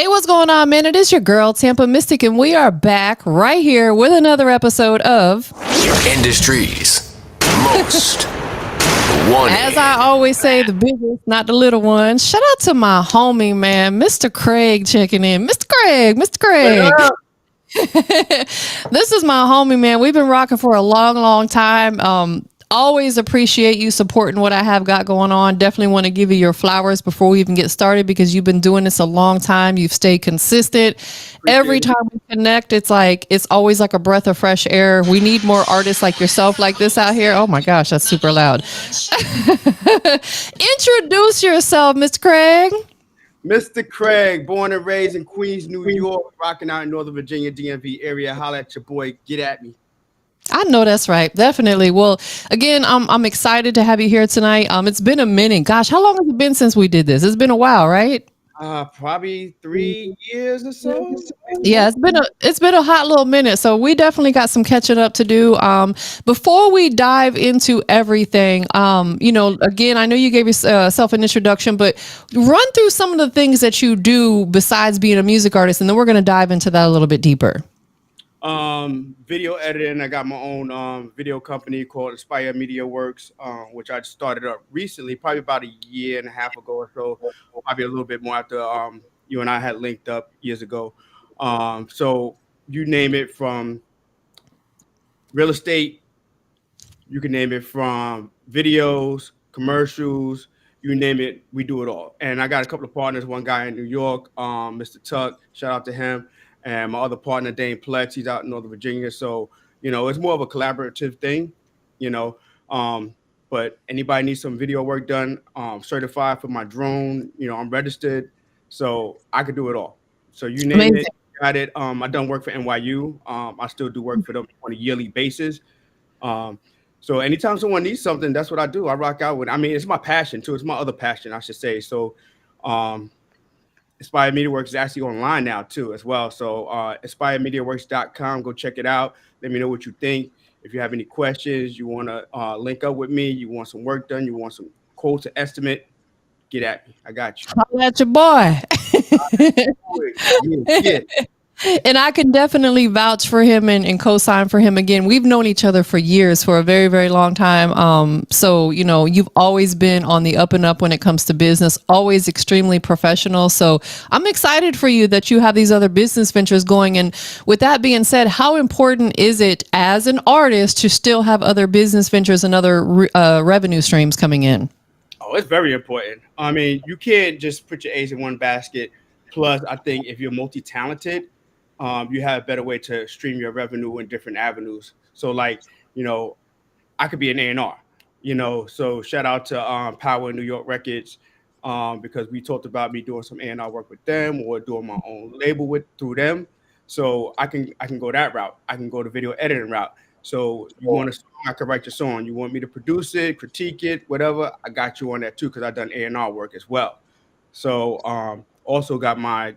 Hey, what's going on, man? It is your girl, TampaMystic, and we are back right here with another episode of Industries most wanted. As I always say, the biggest, not the little ones. Shout out to my homie, man, Mr. Craig checking in. Mr. Craig, Mr. Craig. This is my homie, man. We've been rocking for a long, long time. Always appreciate you supporting what I have got going on. Definitely want to give you your flowers before we even get started because you've been doing this a long time. You've stayed consistent. Every time we connect, it's always like a breath of fresh air. We need more artists like yourself like this out here. Oh my gosh, that's super loud. Introduce yourself, Mr. Craig. Mr. Craig, born and raised in Queens, New York, rocking out in Northern Virginia, DMV area. Holla at your boy. Get at me. I know that's right. Definitely. Well, again, I'm excited to have you here tonight. It's been a minute. Gosh, how long has it been since we did this? It's been a while, right? Probably 3 years or so. Yeah, it's been a hot little minute. So we definitely got some catching up to do. Before we dive into everything, again, I know you gave yourself an introduction, but run through some of the things that you do besides being a music artist, and then we're going to dive into that a little bit deeper. Video editing. I got my own video company called Inspire Media Works, which I started up recently, probably about a year and a half ago or so, probably a little bit more after you and I had linked up years ago. So you name it, from real estate, you can name it, from videos, commercials, you name it, we do it all. And I got a couple of partners, one guy in New York, Mr. Tuck, shout out to him. And my other partner, Dane Plex, he's out in Northern Virginia. So, it's more of a collaborative thing, you know. But anybody needs some video work done, certified for my drone, I'm registered. So I could do it all. So you name Amazing. it, got it. I done work for NYU. I still do work for them on a yearly basis. So anytime someone needs something, that's what I do. I rock out with. I mean, it's my passion too. It's my other passion, I should say. So Inspire Media Works is actually online now too as well. So inspiremediaworks.com, go check it out. Let me know what you think. If you have any questions, you want to link up with me, you want some work done, you want some quotes or estimate, get at me. I got you. Holla at your boy. Yeah. And I can definitely vouch for him and co-sign for him. Again, we've known each other for years, for a very, very long time. So, you've always been on the up and up when it comes to business, always extremely professional. So I'm excited for you that you have these other business ventures going. And with that being said, how important is it as an artist to still have other business ventures and other revenue streams coming in? Oh, it's very important. I mean, you can't just put your eggs in one basket. Plus, I think if you're multi-talented, you have a better way to stream your revenue in different avenues. So like, I could be an A&R, so shout out to Power New York Records, because we talked about me doing some A&R work with them or doing my own label through them. So I can go that route. I can go the video editing route. So you want a song, I can write your song. You want me to produce it, critique it, whatever, I got you on that too, because I've done A&R work as well. So also got my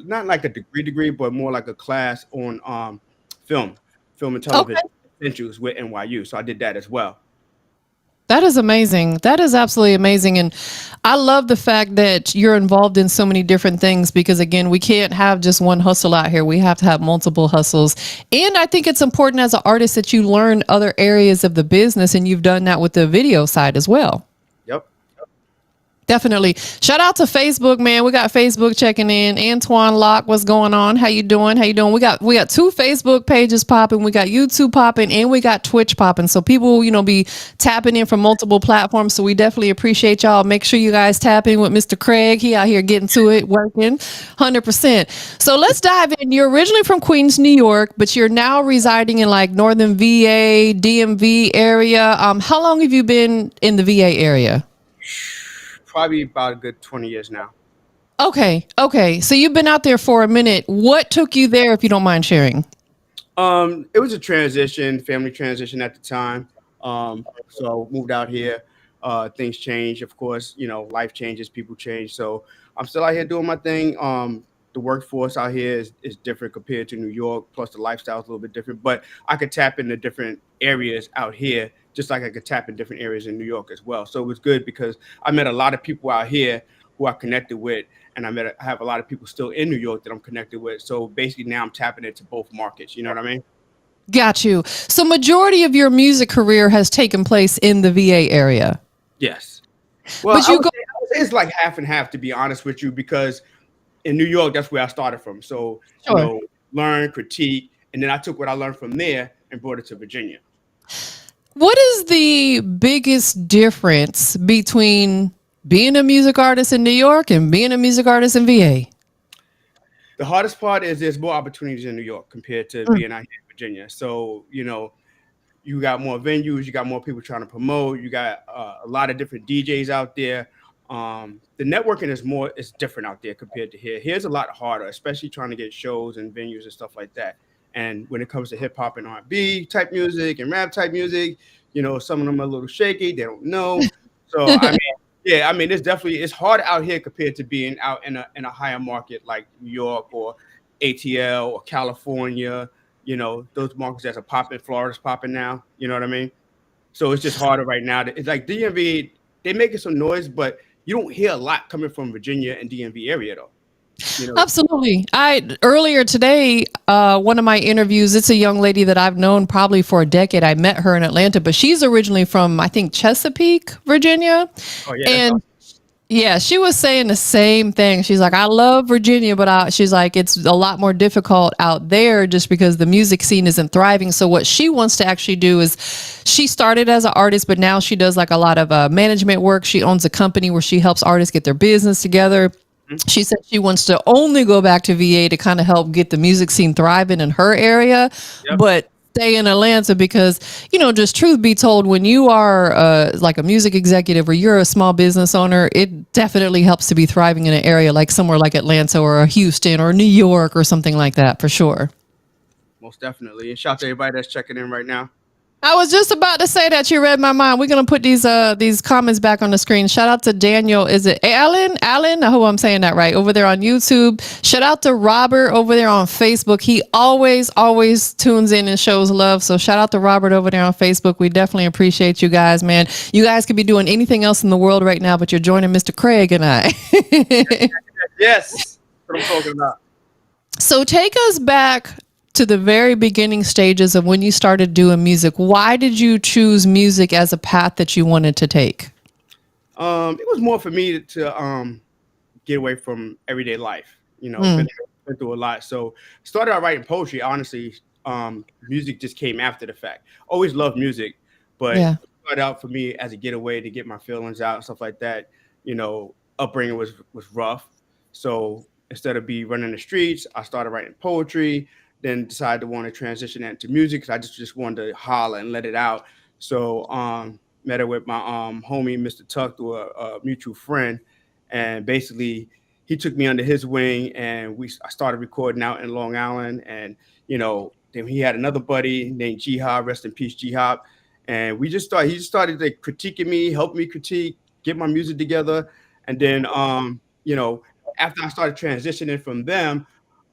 not like a degree, but more like a class on film and Okay. television essentials with NYU. So I did that as well. That is amazing. That is absolutely amazing. And I love the fact that you're involved in so many different things because, again, we can't have just one hustle out here. We have to have multiple hustles. And I think it's important as an artist that you learn other areas of the business, and you've done that with the video side as well. Yep. Definitely. Shout out to Facebook, man. We got Facebook checking in. Antoine Locke, what's going on? How you doing? We got two Facebook pages popping. We got YouTube popping, and we got Twitch popping. So people, be tapping in from multiple platforms. So we definitely appreciate y'all. Make sure you guys tap in with Mr. Craig. He out here getting to it, working 100%. So let's dive in. You're originally from Queens, New York, but you're now residing in like Northern VA, DMV area. How long have you been in the VA area? Probably about a good 20 years now. Okay. So you've been out there for a minute. What took you there, if you don't mind sharing? It was a family transition at the time. So moved out here. Things change, of course. Life changes, people change. So I'm still out here doing my thing. The workforce out here is different compared to New York. Plus, the lifestyle is a little bit different. But I could tap into different areas out here, just like I could tap in different areas in New York as well. So it was good because I met a lot of people out here who I connected with, and I have a lot of people still in New York that I'm connected with. So basically, now I'm tapping into both markets. You know what I mean? Got you. So majority of your music career has taken place in the VA area. Yes. Well, But you go I would say it's like half and half, to be honest with you, because in New York, that's where I started from. So, sure. learn, critique, and then I took what I learned from there and brought it to Virginia. What is the biggest difference between being a music artist in New York and being a music artist in VA? The hardest part is there's more opportunities in New York compared to Mm. being out here in Virginia. So, you got more venues, you got more people trying to promote, you got a lot of different DJs out there. The networking is different out there compared to here. Here's a lot harder, especially trying to get shows and venues and stuff like that. And when it comes to hip hop and R&B type music and rap type music, some of them are a little shaky. They don't know. So I mean, yeah, I mean, it's hard out here compared to being out in a higher market like New York or ATL or California. Those markets that are popping. Florida's popping now. You know what I mean? So it's just harder right now. It's like DMV, they're making some noise, but you don't hear a lot coming from Virginia and DMV area though. Absolutely. I earlier today, one of my interviews, it's a young lady that I've known probably for a decade. I met her in Atlanta, but she's originally from, I think, Chesapeake, Virginia. Oh yeah, And yeah, she was saying the same thing. She's like, I love Virginia, but she's like, it's a lot more difficult out there just because the music scene isn't thriving. So what she wants to actually do is she started as an artist, but now she does like a lot of management work. She owns a company where she helps artists get their business together. She said she wants to only go back to VA to kind of help get the music scene thriving in her area, but stay in Atlanta because, just truth be told, when you are like a music executive or you're a small business owner, it definitely helps to be thriving in an area like somewhere like Atlanta or Houston or New York or something like that, for sure. most definitely. And shout out to everybody that's checking in right now. I was just about to say that you read my mind. We're gonna put these comments back on the screen. Shout out to Daniel. Is it Alan? Alan? I hope I'm saying that right. Over there on YouTube. Shout out to Robert over there on Facebook. He always tunes in and shows love. So shout out to Robert over there on Facebook. We definitely appreciate you guys, man. You guys could be doing anything else in the world right now, but you're joining Mr. Craig and I. Yes, that's what I'm talking about. So take us back to the very beginning stages of when you started doing music. Why did you choose music as a path that you wanted to take? It was more for me to get away from everyday life. Been through a lot. So started out writing poetry. Honestly, music just came after the fact. Always loved music, but it started out for me as a getaway to get my feelings out and stuff like that. Upbringing was rough. So instead of running the streets, I started writing poetry. Then decided to want to transition that into music because I just wanted to holler and let it out. So met her with my homie, Mr. Tuck, through a mutual friend, and basically he took me under his wing, and I started recording out in Long Island, and then he had another buddy named G-Hop, rest in peace, G-Hop, and he just started like, critiquing me, helping me critique, get my music together, and then after I started transitioning from them.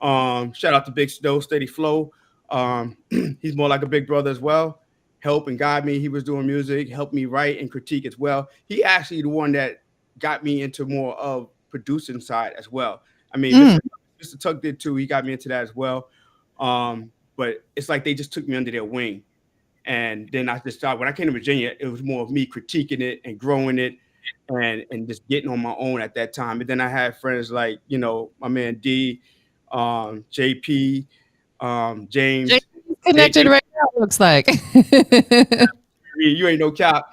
Shout out to Big Snow, Steady Flow. He's more like a big brother as well. Help and guide me. He was doing music, helped me write and critique as well. He actually the one that got me into more of producing side as well. I mean, Mr. Tuck did too. He got me into that as well. But it's like they just took me under their wing. And then I just thought when I came to Virginia, it was more of me critiquing it and growing it and just getting on my own at that time. And then I had friends like, my man D, JP, James. JP's connected right now, looks like. You ain't no cap.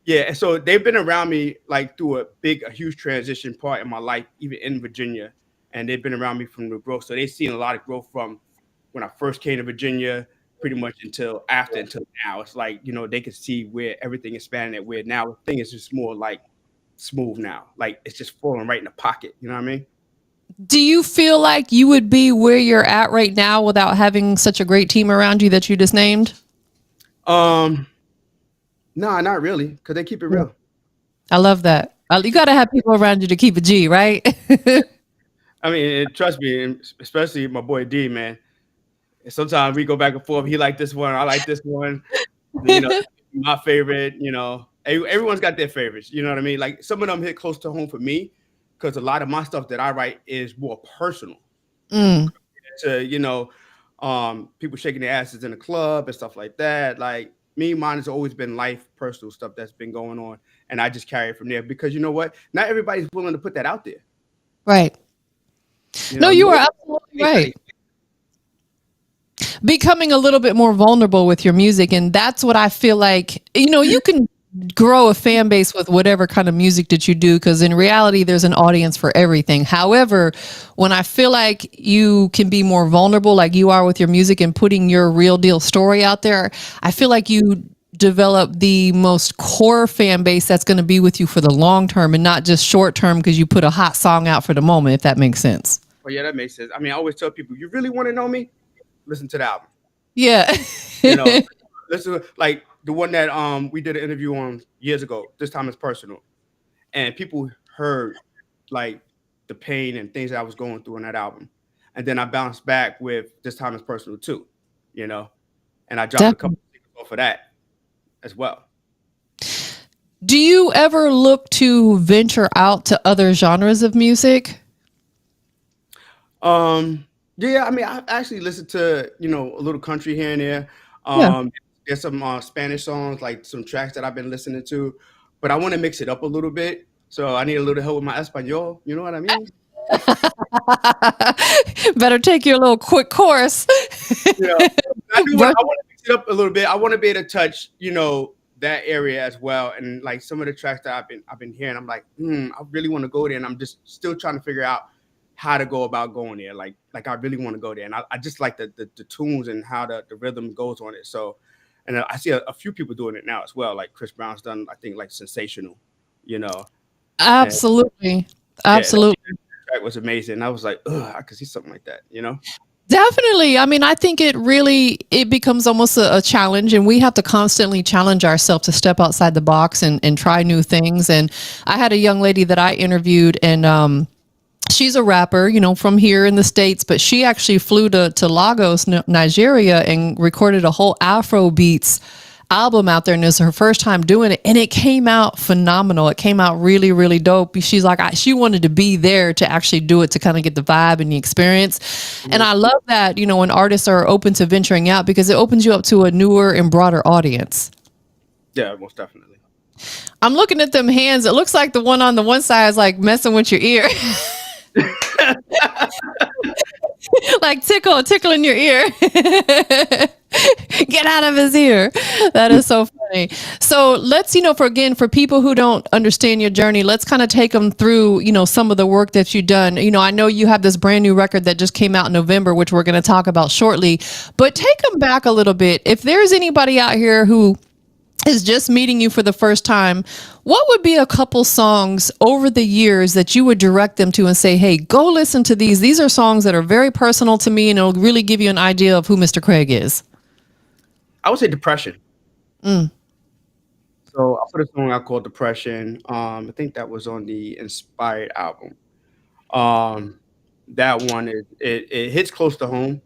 Yeah, so they've been around me like through a huge transition part in my life, even in Virginia. And they've been around me from the growth. So they've seen a lot of growth from when I first came to Virginia, pretty much until now. It's like, they can see where everything is spanning at, where now the thing is just more like smooth now. Like it's just falling right in the pocket. You know what I mean? Do you feel like you would be where you're at right now without having such a great team around you that you just named? No, not really, because they keep it real. I love that. You got to have people around you to keep it G, right? I mean, trust me, especially my boy D, man. Sometimes we go back and forth. He like this one, I like this one. My favorite, Everyone's got their favorites. You know what I mean? Like some of them hit close to home for me because a lot of my stuff that I write is more personal Mm. to people shaking their asses in the club and stuff like that. Like me, mine has always been life, personal stuff that's been going on, and I just carry it from there because you know what? Not everybody's willing to put that out there. Right. You No, know, you you are always absolutely think how right. Becoming a little bit more vulnerable with your music. And that's what I feel like, you can grow a fan base with whatever kind of music that you do, because in reality, there's an audience for everything. However, when I feel like you can be more vulnerable, like you are with your music and putting your real deal story out there, I feel like you develop the most core fan base that's going to be with you for the long term and not just short term because you put a hot song out for the moment, if that makes sense. oh yeah, that makes sense. I mean, I always tell people, you really want to know me? Listen to the album. Yeah. You know, listen like the one that we did an interview on years ago. This time it's personal, and people heard like the pain and things that I was going through on that album, and then I bounced back with this time it's personal too. You know, and I dropped a couple Definitely. of singles off of that as well. Do you ever look to venture out to other genres of music? Um, yeah, I mean, I actually listen to a little country here and there. Yeah. There's some Spanish songs, like some tracks that I've been listening to, but I want to mix it up a little bit. So I need a little help with my Espanol. You know what I mean? Better take your little quick course. You know, I do want Brush- I want to mix it up a little bit. I want to be able to touch that area as well, and like some of the tracks that I've been hearing, I'm like, I really want to go there, and I'm just still trying to figure out how to go about going there. Like I really want to go there, and I just like the tunes and how the rhythm goes on it. So, and I see a few people doing it now as well. Like Chris Brown's done, I think, like Sensational, you know, and Absolutely. yeah, Absolutely. that track was amazing. I was like, ugh, I could see something like that. Definitely. I mean, I think it becomes almost a challenge, and we have to constantly challenge ourselves to step outside the box and try new things. And I had a young lady that I interviewed, and she's a rapper, from here in the States, but she actually flew to Lagos, Nigeria, and recorded a whole Afro beats album out there. And it's her first time doing it. And it came out phenomenal. It came out really, really dope. She's like, she wanted to be there to actually do it, to kind of get the vibe and the experience. And Mhm. I love that, when artists are open to venturing out, because it opens you up to a newer and broader audience. Yeah, most definitely. I'm looking at them hands. It looks like the one on the one side is like messing with your ear. Like tickling your ear. Get out of his ear. That is so funny. So let's, for people who don't understand your journey, let's kind of take them through, some of the work that you've done. I know you have this brand new record that just came out in November, which we're going to talk about shortly, but take them back a little bit. If there's anybody out here who is just meeting you for the first time, what would be a couple songs over the years that you would direct them to and say, hey, go listen to these. These are songs that are very personal to me, and it'll really give you an idea of who Mr. Craig is. I would say Depression. Mm. So I put a song out called Depression. I think that was on the Inspired album. Um, that one it hits close to home,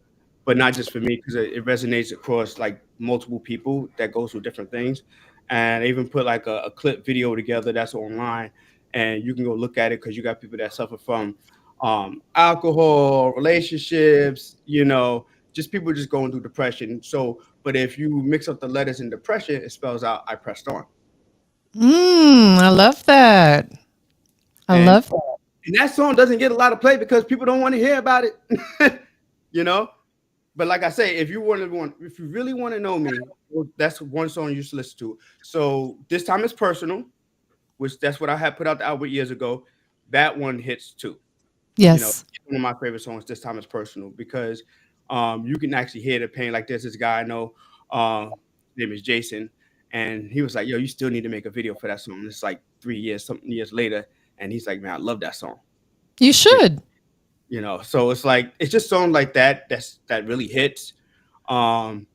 but not just for me because it resonates across like multiple people that go through different things. And I even put like a clip video together that's online, and you can go look at it because you got people that suffer from alcohol, relationships, just people just going through depression. So, but if you mix up the letters in depression, it spells out I pressed on. I love that. I And love that. and that song doesn't get a lot of play because people don't want to hear about it. you know. But like I say, if you really want to know me, well, that's one song you should listen to. So this time it's personal, which that's what I had put out the album years ago. That one hits too. Yes. One of my favorite songs. This time it's personal because you can actually hear the pain. Like there's this guy I know, his name is Jason, and he was like, "Yo, you still need to make a video for that song." It's like 3 years, something years later, and he's like, "Man, I love that song." You should. So it's like it's just songs like that really hits. um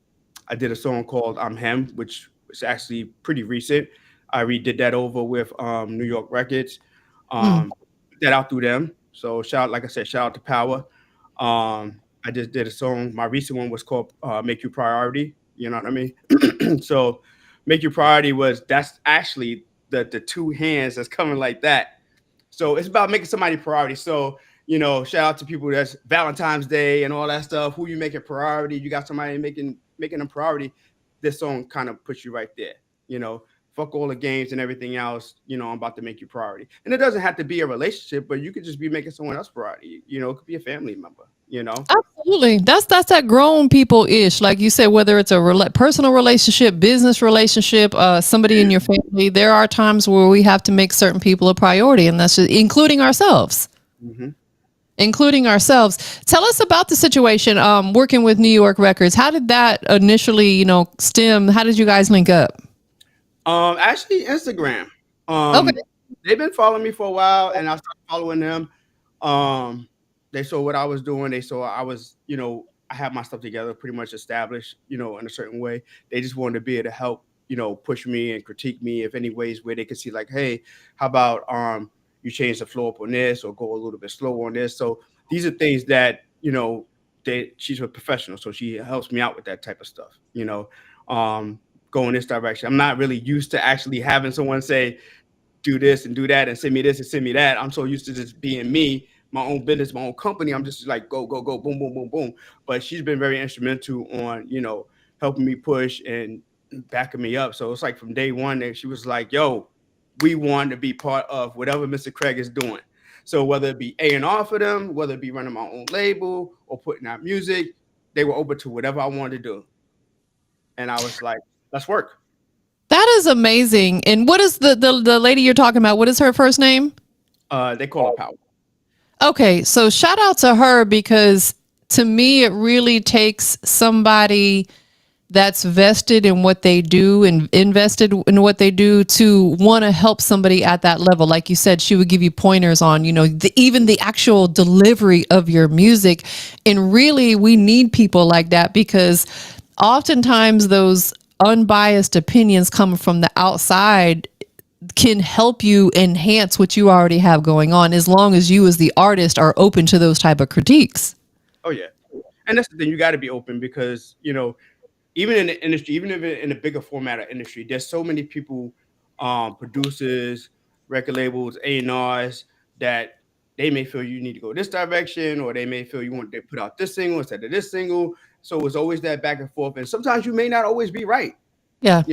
I did a song called I'm Him, which was actually pretty recent. I redid that over with New York Records. Mm. Put that out through them. So like I said, shout out to Power. I just did a song. My recent one was called Make You Priority. You know what I mean? So make your priority was that's actually the two hands that's coming like that. So it's about making somebody priority. So, shout out to people that's Valentine's Day and all that stuff. Who you make a priority? You got somebody making a priority. This song kind of puts you right there. You know, fuck all the games and everything else. I'm about to make you priority. And it doesn't have to be a relationship, but you could just be making someone else priority. It could be a family member. Absolutely. That's that grown people ish. Like you said, whether it's a personal relationship, business relationship, somebody in your family, there are times where we have to make certain people a priority, and that's just, including ourselves. Mm-hmm. Including ourselves. Tell us about the situation working with New York Records. How did that initially, stem? How did you guys link up? Actually, Instagram. Okay. They've been following me for a while, and I started following them. Um, they saw what I was doing. They saw I was, I have my stuff together, pretty much established, in a certain way. They just wanted to be able to help, push me and critique me if any ways where they could see like, hey, how about you change the flow up on this or go a little bit slower on this. So these are things that, she's a professional, so she helps me out with that type of stuff, um, go in this direction. I'm not really used to actually having someone say, do this and do that and send me this and send me that. I'm so used to just being me, my own business, my own company. I'm just like go, go, go, boom, boom, boom, boom. But she's been very instrumental on, helping me push and backing me up. So it's like from day one that she was like, yo, we want to be part of whatever Mr. Craig is doing. So whether it be A&R for them, whether it be running my own label or putting out music, they were open to whatever I wanted to do. And I was like, let's work. That is amazing. And what is the lady you're talking about? What is her first name? They call it power. Okay, so shout out to her because to me it really takes somebody that's vested in what they do and invested in what they do to want to help somebody at that level. Like you said, she would give you pointers on, even the actual delivery of your music. And really, we need people like that because oftentimes those unbiased opinions coming from the outside can help you enhance what you already have going on as long as you as the artist are open to those type of critiques. Oh yeah. And that's the thing, you got to be open because, even in the industry, even if in a bigger format of industry, there's so many people, producers, record labels, A&Rs that they may feel you need to go this direction, or they may feel you want to put out this single instead of this single. So it's always that back and forth. And sometimes you may not always be right. Yeah.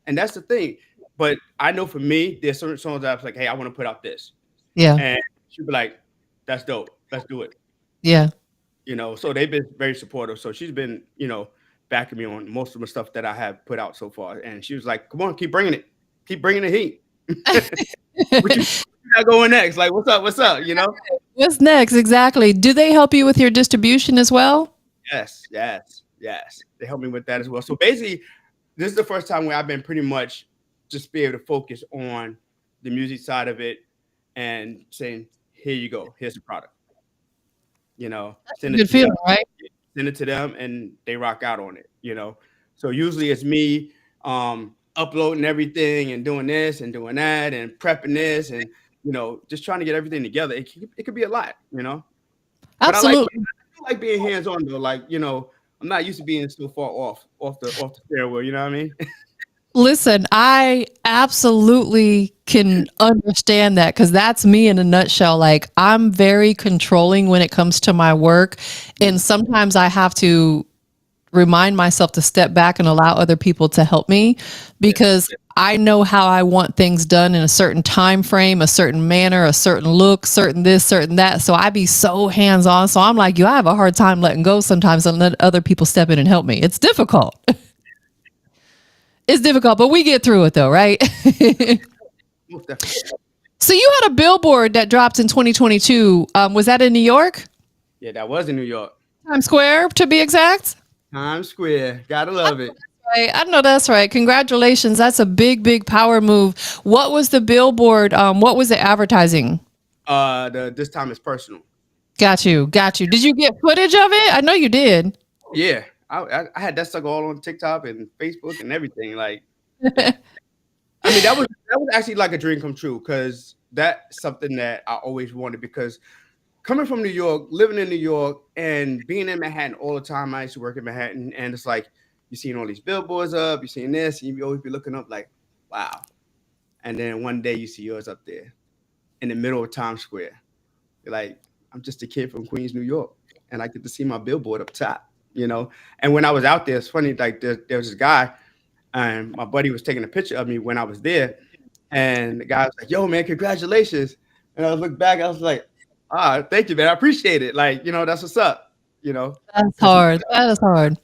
And that's the thing. But I know for me, there's certain songs that I was like, hey, I want to put out this. Yeah. And she'd be like, that's dope. Let's do it. Yeah. So they've been very supportive. So she's been, backing me on most of the stuff that I have put out so far. And she was like, come on, keep bringing it. Keep bringing the heat. What you got going next? Like, what's up? What's up? What's next? Exactly. Do they help you with your distribution as well? Yes. They help me with that as well. So basically, this is the first time where I've been pretty much just be able to focus on the music side of it and saying, here you go. Here's the product. Send it Good to them, feeling, right? send it to them, and they rock out on it. So usually it's me uploading everything and doing this and doing that and prepping this and just trying to get everything together. It could be a lot, But Absolutely. I like being hands on though. Like I'm not used to being so far off the stairwell. You know what I mean? Listen, I absolutely can understand that because that's me in a nutshell. Like, I'm very controlling when it comes to my work. And sometimes I have to remind myself to step back and allow other people to help me because I know how I want things done in a certain time frame, a certain manner, a certain look, certain this, certain that. So I be so hands on. So I'm like, I have a hard time letting go sometimes and let other people step in and help me. It's difficult. It's difficult, but we get through it though, right? Most definitely. So you had a billboard that dropped in 2022. Was that in New York? Yeah, that was in New York. Times Square, to be exact? Times Square. Gotta love it. Right. I know that's right. Congratulations. That's a big, big power move. What was the billboard? What was the advertising? This time it's personal. Got you. Got you. Did you get footage of it? I know you did. Yeah. I had that stuff all on TikTok and Facebook and everything. Like, I mean, that was actually like a dream come true because that's something that I always wanted. Because coming from New York, living in New York, and being in Manhattan all the time, I used to work in Manhattan, and it's like you're seeing all these billboards up, you're seeing this, and you always be looking up like, wow. And then one day you see yours up there in the middle of Times Square. You're like, I'm just a kid from Queens, New York, and I get to see my billboard up top, you know. And when I was out there, it's funny. Like there was this guy, and my buddy was taking a picture of me when I was there, and the guy was like, "Yo, man, congratulations!" And I looked back, I was like, "Ah, thank you, man. I appreciate it. Like, that's what's up, you know." That's Because hard. That is hard.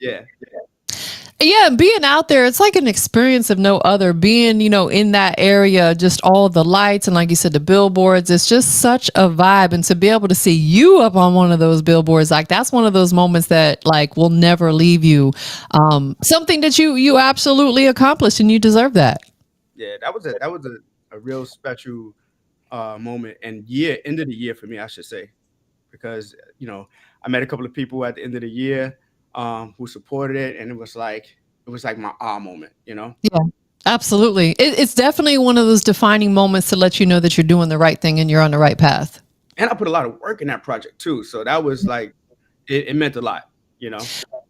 yeah, Yeah, being out there, it's like an experience of no other. Being, in that area, just all the lights and like you said, the billboards, it's just such a vibe. And to be able to see you up on one of those billboards, like that's one of those moments that like will never leave you. Something that you absolutely accomplished and you deserve that. yeah. That was a real special moment and end of the year for me, I should say, because I met a couple of people at the end of the year who supported it, and it was like my moment, Yeah, absolutely. It's definitely one of those defining moments to let you know that you're doing the right thing and you're on the right path. And I put a lot of work in that project too, so that was like it meant a lot,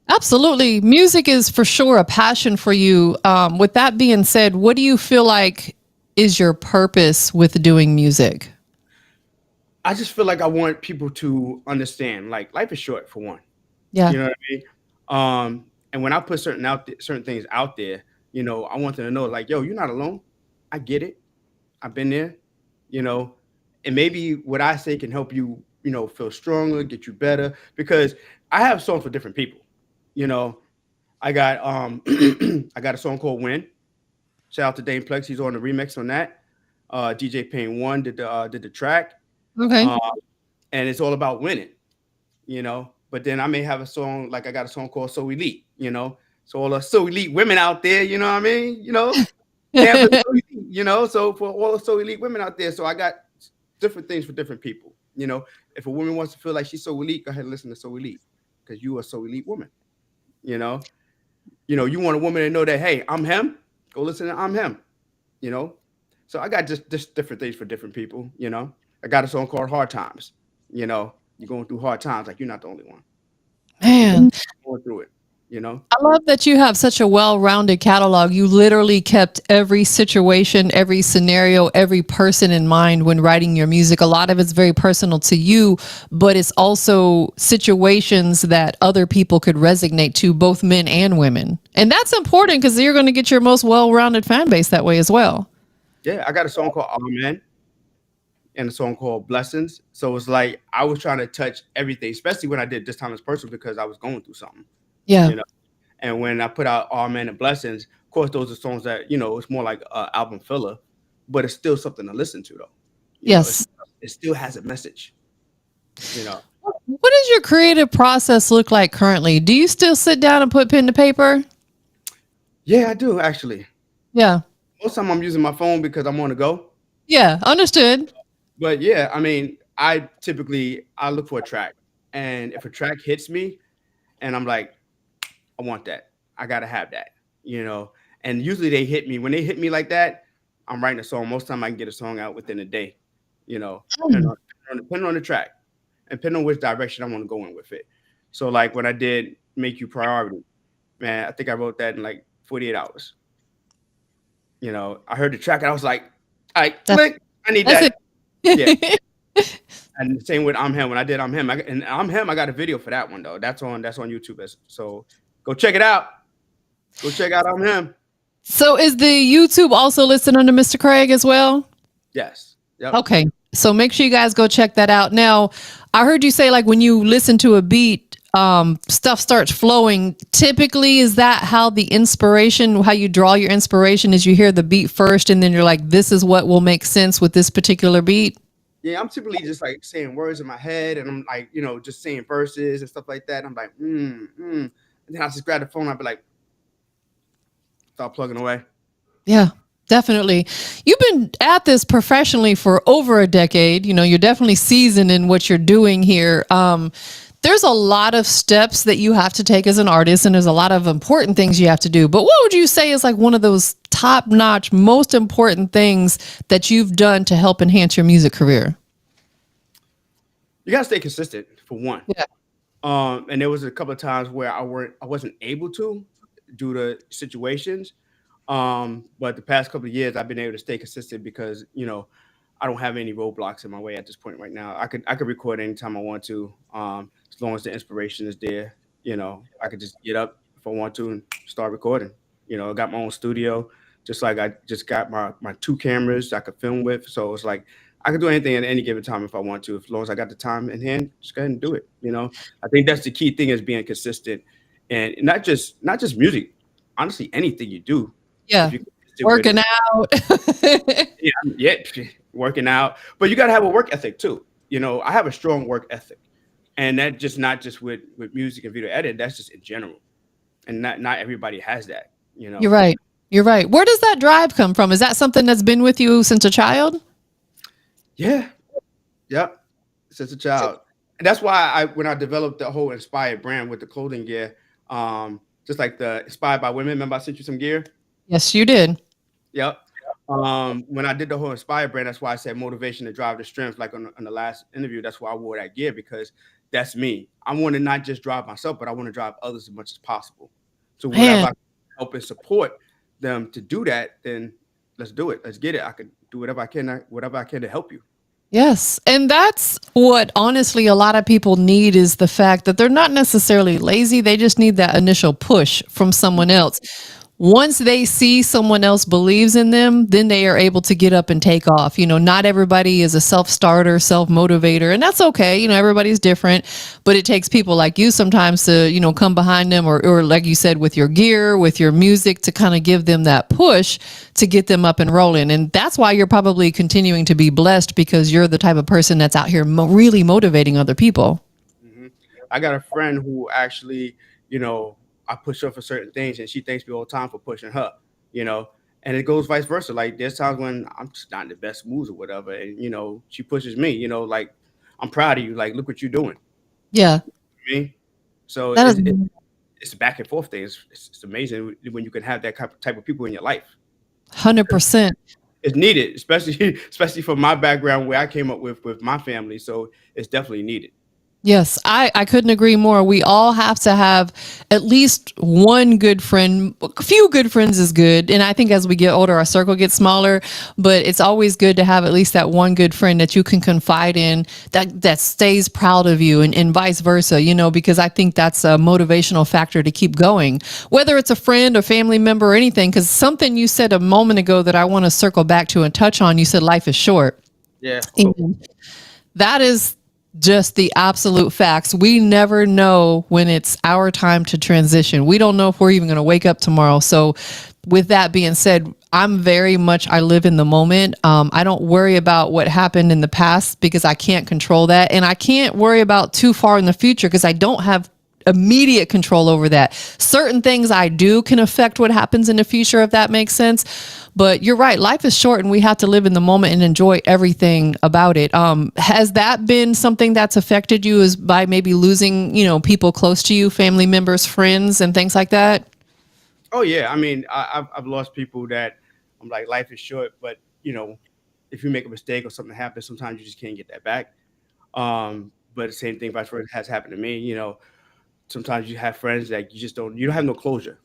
Absolutely. Music is for sure a passion for you. With that being said, what do you feel like is your purpose with doing music? I just feel like I want people to understand, like, life is short for one. Yeah. You know what I mean? And when I put certain things out there, I want them to know, like, yo, you're not alone. I get it. I've been there, you know, and maybe what I say can help you, feel stronger, get you better. Because I have songs for different people. You know, I got I got a song called Win. Shout out to Dane Plex. He's on the remix on that. DJ Payne One did the track. Okay. Um, and it's all about winning. But then I may have a song like I got a song called So Elite. So all the so elite women out there, you know what I mean? Tampa's so elite, so for all the so elite women out there, so I got different things for different people. If a woman wants to feel like she's so elite, go ahead and listen to So Elite because you are so elite woman. You know, you want a woman to know that, hey, I'm him. Go listen to I'm him. You know, so I got just different things for different people. I got a song called Hard Times. You're going through hard times, like you're not the only one. You're Man, going through it. You know. I love that you have such a well-rounded catalog. You literally kept every situation, every scenario, every person in mind when writing your music. A lot of it's very personal to you, but it's also situations that other people could resonate to, both men and women. And that's important because you're going to get your most well-rounded fan base that way as well. Yeah, I got a song called Amen and a song called Blessings. So it's like I was trying to touch everything, especially when I did This Time Is Personal because I was going through something. Yeah. You know. And when I put out Amen and Blessings, of course, those are songs that, it's more like an album filler, but it's still something to listen to, though. Yes. It still has a message, you know. What does your creative process look like currently? Do you still sit down and put pen to paper? Yeah, I do, actually. Yeah. Most of the time I'm using my phone because I'm on the go. Yeah. Understood. But yeah, I mean, I look for a track. And if a track hits me and I'm like, I want that. I gotta have that. And usually they hit me. When they hit me like that, I'm writing a song. Most of the time I can get a song out within a day, depending Mm. on the track and depending on which direction I want to go in with it. So like when I did Make You Priority, man, I think I wrote that in like 48 hours. I heard the track and I was like, all right, That's, click. I need that's that. Yeah. it. And the same with I'm Him. When I did I'm Him, and I'm Him, I got a video for that one though. That's on YouTube. So go check it out. Go check out I'm Him. So is the YouTube also listed under Mr. Craig as well? Yes. Yep. Okay. So make sure you guys go check that out. Now, I heard you say like when you listen to a beat, stuff starts flowing. Typically, is that how how you draw your inspiration is you hear the beat first and then you're like, this is what will make sense with this particular beat? Yeah, I'm typically just like saying words in my head and I'm like, just saying verses and stuff like that. I'm like, And then I just grab the phone and I'll be like, start plugging away. Yeah, definitely. You've been at this professionally for over a decade. You're definitely seasoned in what you're doing here. There's a lot of steps that you have to take as an artist, and there's a lot of important things you have to do. But what would you say is like one of those top-notch, most important things that you've done to help enhance your music career? You gotta stay consistent for one. Yeah. And there was a couple of times where I wasn't able to. due to situations. But the past couple of years, I've been able to stay consistent because I don't have any roadblocks in my way at this point right now. I could record anytime I want to, as long as the inspiration is there. I could just get up if I want to and start recording. I got my own studio, just like I just got my two cameras I could film with. So it's like I could do anything at any given time if I want to, as long as I got the time in hand. Just go ahead and do it. I think that's the key thing is being consistent, and not just music. Honestly, anything you do, if Yeah. you're consistent with Working it. out. Yeah, working out, but you got to have a work ethic too. I have a strong work ethic, and that just not just with music and video edit. That's just in general, and not everybody has that. You're right. You're right. Where does that drive come from? Is that something that's been with you since a child? Yeah, yep. Since a child, and that's why when I developed the whole inspired brand with the clothing gear, just like the inspired by women. Remember, I sent you some gear. Yes, you did. Yep. When I did the whole Inspire brand, that's why I said motivation to drive the strength. Like on the last interview, that's why I wore that gear because that's me. I want to not just drive myself, but I want to drive others as much as possible. So whatever Man, I can help and support them to do that, then let's do it. Let's get it. I can do whatever I can to help you. yes. And that's what honestly a lot of people need is the fact that they're not necessarily lazy. They just need that initial push from someone else. Once they see someone else believes in them, then they are able to get up and take off. Not everybody is a self starter, self motivator, and that's okay. Everybody's different, but it takes people like you sometimes to, come behind them or like you said, with your gear, with your music to kind of give them that push to get them up and rolling. And that's why you're probably continuing to be blessed because you're the type of person that's out here really motivating other people. hmm I got a friend who actually, I push her for certain things, and she thanks me all the time for pushing her. You know, and it goes vice versa. Like there's times when I'm just not in the best moods or whatever, and she pushes me. Like I'm proud of you. Like look what you're doing. Yeah, Me. So that is it's a back and forth thing. It's amazing when you can have that type of people in your life. 100%. It's needed, especially especially from my background where I came up with my family. So it's definitely needed. Yes, I couldn't agree more. We all have to have at least one good friend. A few good friends is good. And I think as we get older, our circle gets smaller, but it's always good to have at least that one good friend that you can confide in that stays proud of you and vice versa, because I think that's a motivational factor to keep going, whether it's a friend or family member or anything. Because something you said a moment ago that I want to circle back to and touch on, you said life is short. Yeah. And that is just the absolute facts. We never know when it's our time to transition. We don't know if we're even going to wake up tomorrow. So, with that being said, I live in the moment. I don't worry about what happened in the past because I can't control that. And I can't worry about too far in the future because I don't have immediate control over that. Certain things I do can affect what happens in the future, if that makes sense. But you're right. Life is short and we have to live in the moment and enjoy everything about it. Has that been something that's affected you is by maybe losing, people close to you, family members, friends, and things like that? Oh yeah. I mean, I've lost people that I'm like, life is short, but if you make a mistake or something happens, sometimes you just can't get that back. But the same thing vice versa has happened to me. Sometimes you have friends that you don't have no closure.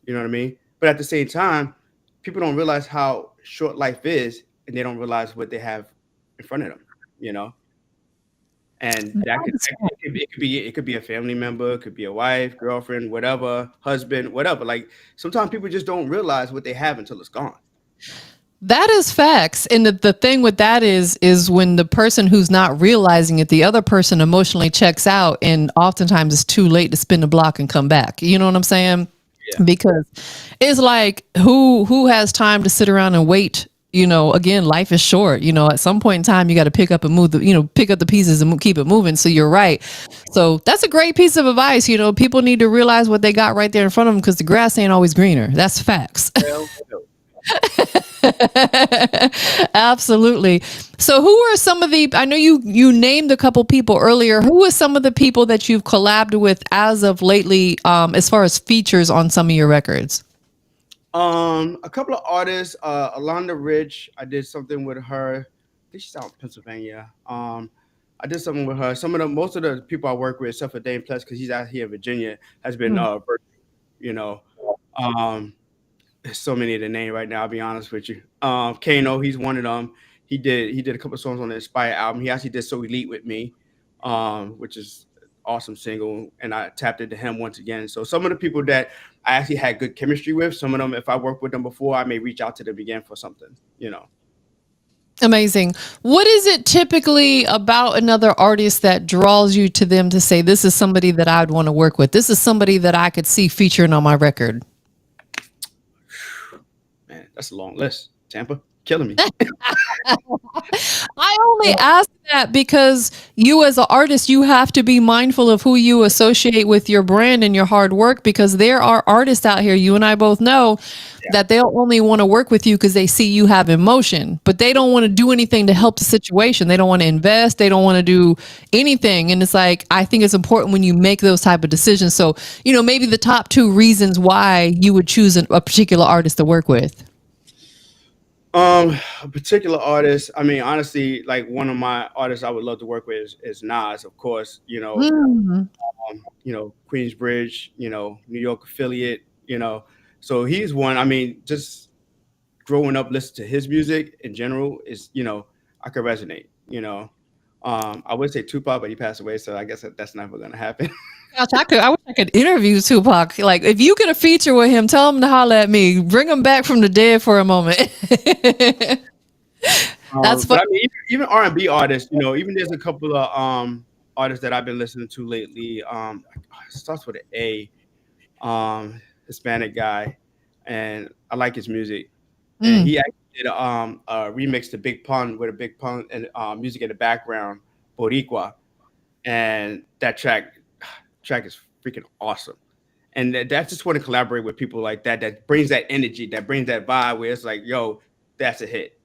You know what I mean? But at the same time, people don't realize how short life is, and they don't realize what they have in front of them. You know, and it could be a family member, it could be a wife, girlfriend, whatever, husband, whatever. Like sometimes people just don't realize what they have until it's gone. That is facts. And the thing with that is when the person who's not realizing it, the other person emotionally checks out and oftentimes it's too late to spin the block and come back. You know what I'm saying? Yeah. Because it's like who has time to sit around and wait? Again, life is short. At some point in time, you got to pick up and move pick up the pieces and keep it moving. So you're right. So that's a great piece of advice. People need to realize what they got right there in front of them because the grass ain't always greener. That's facts. Well, Absolutely. So who are some of I know you named a couple people earlier. Who are some of the people that you've collabed with as of lately, as far as features on some of your records? a couple of artists, Alonda Rich, I did something with her. I think she's out in Pennsylvania. I did something with her. Most of the people I work with, except for Dane Plus, because he's out here in Virginia, has been virtual, you know. Um, there's so many to name right now. I'll be honest with you. Kano, he's one of them. He did a couple of songs on the Inspire album. He actually did So Elite with me, which is awesome single, and I tapped into him once again. So some of the people that I actually had good chemistry with, some of them, if I worked with them before, I may reach out to them again for something. Amazing. What is it typically about another artist that draws you to them to say, this is somebody that I'd want to work with? This is somebody that I could see featuring on my record. Man, that's a long list. Tampa, killing me. I only ask that because you as an artist, you have to be mindful of who you associate with your brand and your hard work, because there are artists out here, you and I both know, that they'll only want to work with you because they see you have emotion, but they don't want to do anything to help the situation. They don't want to invest. They don't want to do anything. And it's like, I think it's important when you make those type of decisions. So, maybe the top two reasons why you would choose a particular artist to work with. A particular artist. I mean, honestly, like one of my artists I would love to work with is Nas, of course. Mm. Queensbridge. New York affiliate. So he's one. I mean, just growing up, listening to his music in general is, I could resonate. I would say Tupac, but he passed away, so I guess that's never gonna happen. Gosh, I wish I could interview Tupac. Like, if you get a feature with him, tell him to holler at me. Bring him back from the dead for a moment. That's But fun. I mean, even R&B artists, even there's a couple of artists that I've been listening to lately. It starts with an A, Hispanic guy, and I like his music. And Mm. he actually did a remix to Big Pun with a Big Pun and music in the background, Boricua, and that track is freaking awesome. And that's just want to collaborate with people like that. That brings that energy, that brings that vibe where it's like, yo, that's a hit.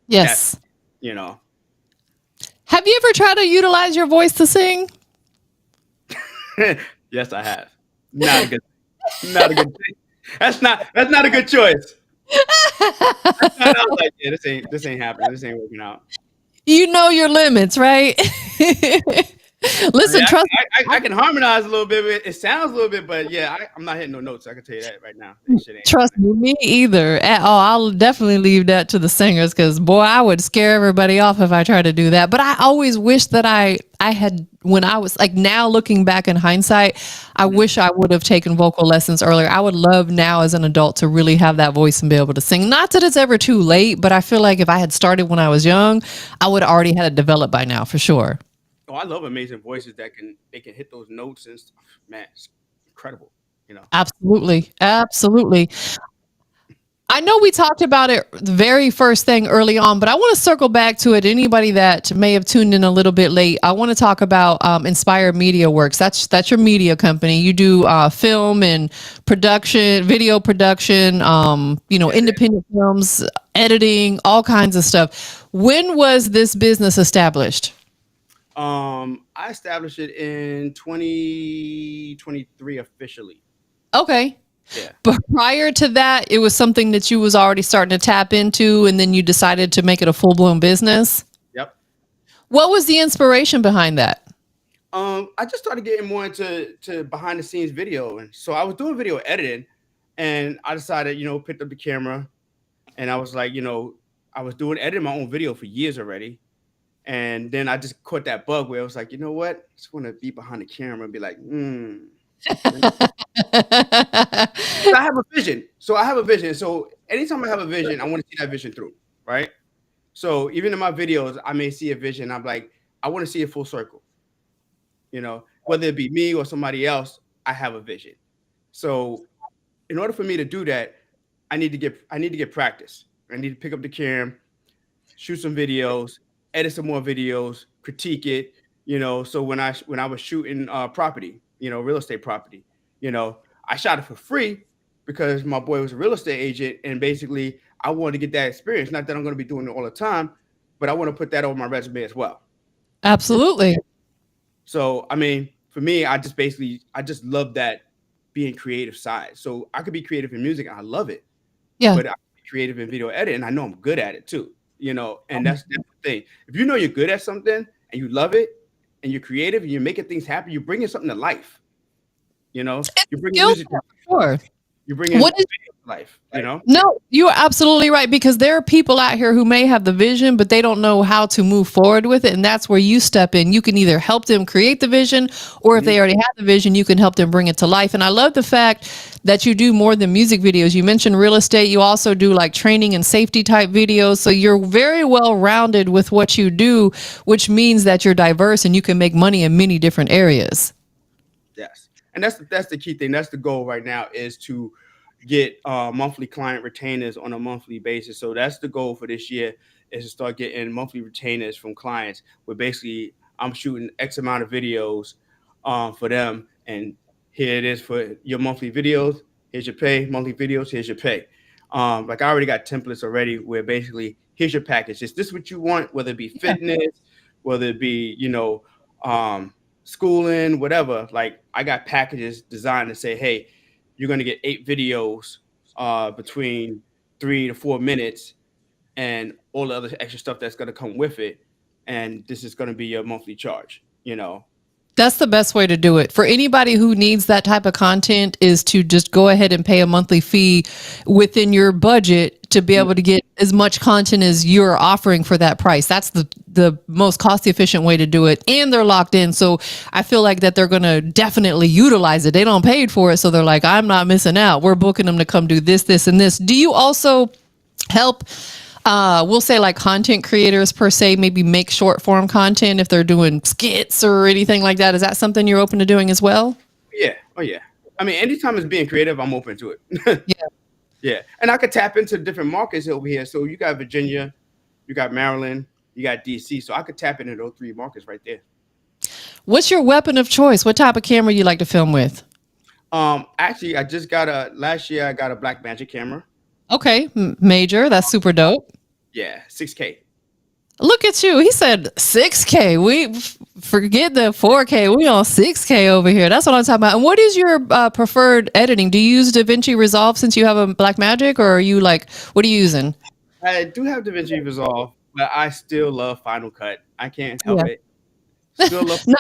That's Yes. you know. Have you ever tried to utilize your voice to sing? Yes, I have. Not a good, not a good thing. That's not a good choice. I was like, yeah, this ain't happening. This ain't working out. You know your limits, right? I mean, Listen, trust I can harmonize a little bit. It sounds a little bit, but yeah, I'm not hitting no notes. I can tell you that right now. That shit ain't Trust happening. me either at all. I'll definitely leave that to the singers, because boy, I would scare everybody off if I tried to do that. But I always wish that I had, when I was like, now looking back in hindsight, I Mhm. wish I would have taken vocal lessons earlier. I would love now as an adult to really have that voice and be able to sing. Not that it's ever too late, but I feel like if I had started when I was young, I would have already had it developed by now for sure. Oh, I love amazing voices that can hit those notes and stuff. Man, it's incredible. You know. Absolutely. Absolutely. I know we talked about it the very first thing early on, but I want to circle back to it. Anybody that may have tuned in a little bit late, I want to talk about Inspire Media Works. That's your media company. You do film and production, video production, Yeah. independent films, editing, all kinds of stuff. When was this business established? I established it in 2023 officially. Okay. Yeah. But prior to that, it was something that you was already starting to tap into, and then you decided to make it a full blown business. Yep. What was the inspiration behind that? I just started getting more into behind the scenes video, and so I was doing video editing, and I decided, picked up the camera, and I was like, I was doing editing my own video for years already, and then I just caught that bug where I was like, you know what, I just want to be behind the camera and be like, I have a vision. So I have a vision. So anytime I have a vision, I want to see that vision through, right? So even in my videos, I may see a vision. I'm like, I want to see it full circle. Whether it be me or somebody else, I have a vision. So in order for me to do that, I need to get practice. I need to pick up the camera, shoot some videos, edit some more videos, critique it. So when I was shooting property, real estate property, I shot it for free because my boy was a real estate agent, and basically I wanted to get that experience. Not that I'm going to be doing it all the time, but I want to put that on my resume as well. You know? Absolutely. So I mean, for me, I just love that being creative side. So I could be creative in music, and I love it, Yeah. but I can be creative in video edit, and I know I'm good at it too. And that's the thing. If you know you're good at something and you love it, and you're creative and you're making things happen, you're bringing something to life. You're bringing Skill music to set for sure. You bring in What is life, you know? No, you are absolutely right, because there are people out here who may have the vision, but they don't know how to move forward with it. And that's where you step in. You can either help them create the vision, or if they already have the vision, you can help them bring it to life. And I love the fact that you do more than music videos. You mentioned real estate. You also do like training and safety type videos. So you're very well rounded with what you do, which means that you're diverse and you can make money in many different areas. Yes. And that's the key thing. That's the goal right now, is to get monthly client retainers on a monthly basis. So that's the goal for this year, is to start getting monthly retainers from clients, where basically I'm shooting X amount of videos for them. And here it is for your monthly videos. Here's your pay. Monthly videos. Here's your pay. Like I already got templates already where basically here's your package. Is this what you want? Whether it be fitness, whether it be, schooling, whatever. Like I got packages designed to say, hey, you're going to get 8 videos between 3 to 4 minutes, and all the other extra stuff that's going to come with it. And this is going to be your monthly charge, That's the best way to do it. For anybody who needs that type of content, is to just go ahead and pay a monthly fee within your budget to be able to get as much content as you're offering for that price. That's the most cost efficient way to do it. And they're locked in. So I feel like that they're going to definitely utilize it. They don't paid for it. So they're like, I'm not missing out. We're booking them to come do this, this, and this. Do you also help, we'll say like content creators per se, maybe make short form content if they're doing skits or anything like that? Is that something you're open to doing as well? Yeah. Oh yeah. I mean, anytime it's being creative, I'm open to it. Yeah. Yeah. And I could tap into different markets over here. So you got Virginia, you got Maryland, you got DC. So I could tap into those 3 markets right there. What's your weapon of choice? What type of camera you like to film with? Actually, last year I got a Blackmagic camera. Okay, major. That's super dope. Yeah, 6K. Look at you. He said 6K. We forget the 4K. We on 6K over here. That's what I'm talking about. And what is your preferred editing? Do you use DaVinci Resolve since you have a Blackmagic, or are you like, what are you using? I do have DaVinci Resolve, but I still love Final Cut. I can't help it. Still love Final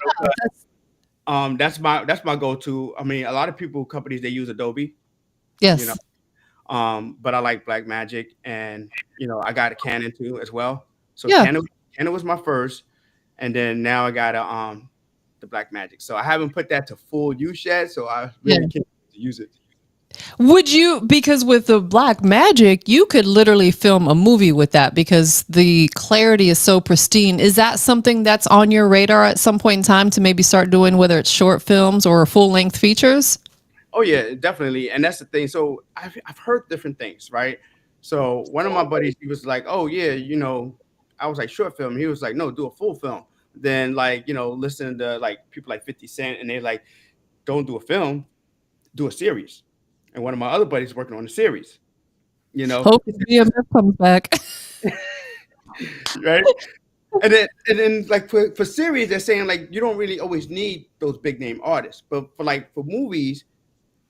Cut. That's my go-to. I mean, a lot of companies, they use Adobe. Yes. But I like Blackmagic, and I got a Canon too as well. So Yeah. Canon was my first, and then now I got the Blackmagic. So I haven't put that to full use yet, so I really can't use it. Would you, because with the Blackmagic, you could literally film a movie with that because the clarity is so pristine. Is that something that's on your radar at some point in time to maybe start doing, whether it's short films or full length features? Oh yeah, definitely. And that's the thing. So I've heard different things, right? So one of my buddies, he was like, oh yeah, I was like, short film. He was like, no, do a full film. Then listen to like people like 50 Cent, and they're like, don't do a film, do a series. And one of my other buddies working on a series, Hope BMF comes back. right? And then like for series, they're saying like you don't really always need those big name artists, but for movies,